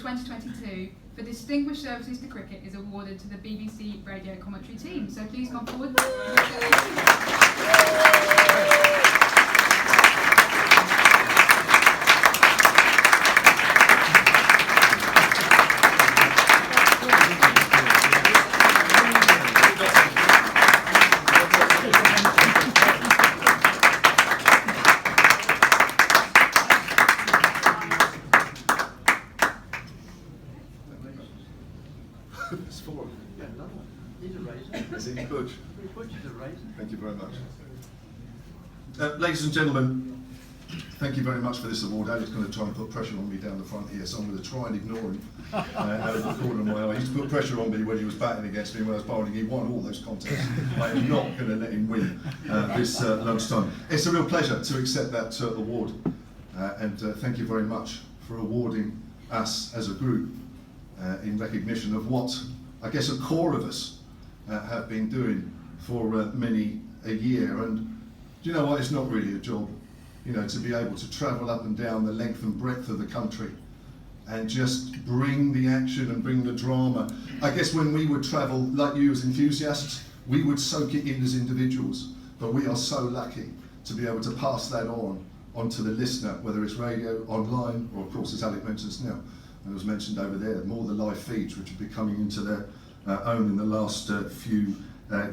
2022 for distinguished services to cricket is awarded to the BBC radio commentary team. So please come forward. It's four. Yeah, another one. He's a raisin. Is he good? He's a raisin. Thank you very much. Ladies and gentlemen, thank you very much for this award. Ali's going to try and put pressure on me down the front here, so I'm going to try and ignore him out of the corner of my eye. He used to put pressure on me when he was batting against me when I was bowling. He won all those contests. I am not going to let him win this lunchtime. It's a real pleasure to accept that award, and thank you very much for awarding us as a group in recognition of what I guess a core of us have been doing for many a year. And do you know what, it's not really a job, you know, to be able to travel up and down the length and breadth of the country and just bring the action and bring the drama. I guess when we would travel, like you as enthusiasts, we would soak it in as individuals, but we are so lucky to be able to pass that onto the listener, whether it's radio, online, or of course, as Alec mentions now, and it was mentioned over there, more the live feeds which have been coming into their own in the last few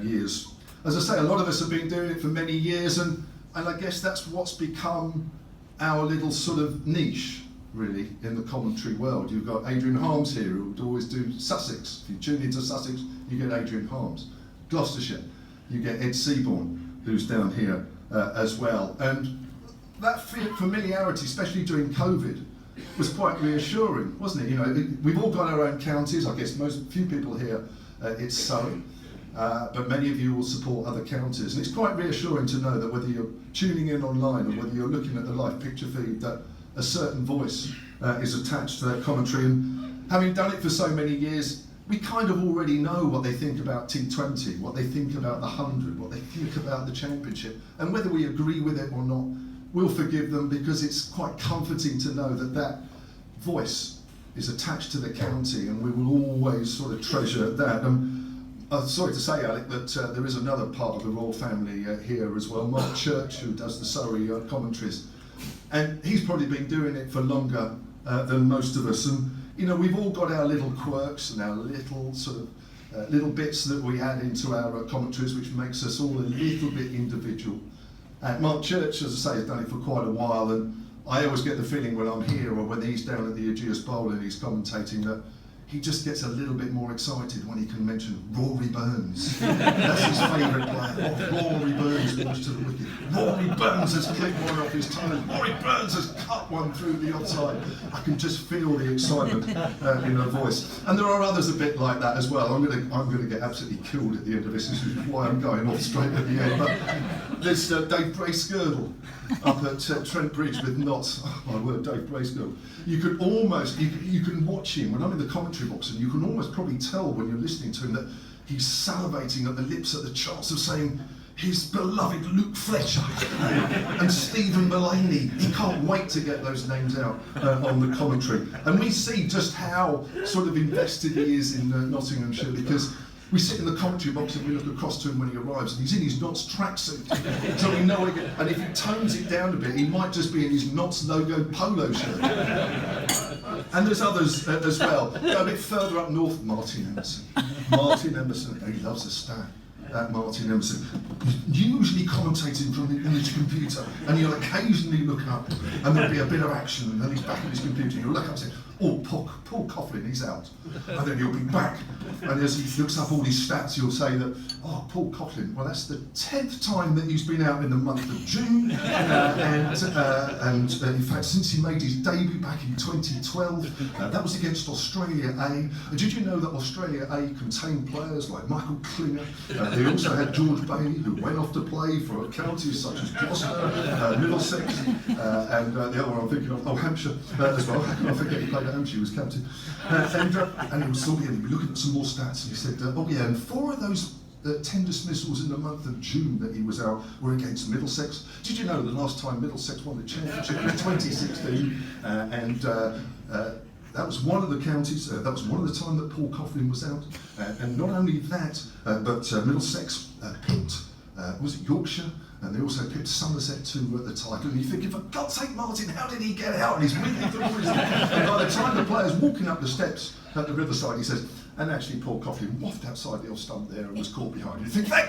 years. As I say, a lot of us have been doing it for many years, and I guess that's what's become our little sort of niche, really, in the commentary world. You've got Adrian Harms here, who would always do Sussex. If you tune into Sussex, you get Adrian Harms. Gloucestershire, you get Ed Seaborn, who's down here as well. And that familiarity, especially during COVID, was quite reassuring, wasn't it? You know, we've all got our own counties. I guess few people here, it's Surrey, but many of you will support other counties. And it's quite reassuring to know that whether you're tuning in online or whether you're looking at the live picture feed, that a certain voice is attached to that commentary. And having done it for so many years, we kind of already know what they think about T20, what they think about the 100, what they think about the Championship. And whether we agree with it or not, we'll forgive them, because it's quite comforting to know that that voice is attached to the county, and we will always sort of treasure that. I'm sorry to say, Alec, that there is another part of the royal family here as well, Mark Church, who does the Surrey commentaries, and he's probably been doing it for longer than most of us. And you know, we've all got our little quirks and our little sort of little bits that we add into our commentaries, which makes us all a little bit individual. Mark Church, as I say, has done it for quite a while, and I always get the feeling when I'm here or when he's down at the Ageas Bowl and he's commentating that he just gets a little bit more excited when he can mention Rory Burns. That's his favourite player. Oh, Rory Burns launched to the wicket. Rory Burns has clipped one off his toe. Rory Burns has cut one through the offside. I can just feel the excitement in her voice. And there are others a bit like that as well. I'm going to get absolutely killed at the end of this. This is why I'm going off straight at the end. But there's Dave Bracegirdle up at Trent Bridge with knots. Oh my word, Dave Bracegirdle. You could almost, you can watch him when I'm in the commentary box, and you can almost probably tell when you're listening to him that he's salivating at the lips at the chance of saying his beloved Luke Fletcher and Stephen Mullaney. He can't wait to get those names out on the commentary. And we see just how sort of invested he is in Nottinghamshire, because we sit in the commentary box and we look across to him when he arrives, and he's in his Notts tracksuit. So we know again, and if he tones it down a bit, he might just be in his Notts logo polo shirt. And there's others as well. Go a bit further up north, Martin Emerson. Martin Emerson, he loves a stat. Martin Emerson, usually commentating from his computer, and he'll occasionally look up and there'll be a bit of action, and then he's back at his computer and he'll look up and say, oh, Paul Coughlin, he's out. And then he'll be back, and as he looks up all his stats, he'll say that, oh, Paul Coughlin, well, that's the 10th time that he's been out in the month of June, and in fact, since he made his debut back in 2012, that was against Australia A. And did you know that Australia A contained players like Michael Klinger? They also had George Bailey, who went off to play for counties such as Gloucester, Middlesex, and the other one I'm thinking of, Hampshire as well. How can I forget he played at Hampshire, he was captain. And he was talking, and he was looking at some more stats, and he said, oh yeah, and 4 of those 10 dismissals in the month of June that he was out were against Middlesex. Did you know the last time Middlesex won the championship was 2016, and That was one of the counties, that was one of the time that Paul Coughlin was out. And not only that, but Middlesex pipped, was it Yorkshire? And they also pipped Somerset to the title. And you're thinking, for God's sake, Martin, how did he get out? And he's winning through all his... And by the time the player's walking up the steps at the Riverside, he says, and actually Paul Coughlin waffed outside the off stump there and was caught behind. You think, thank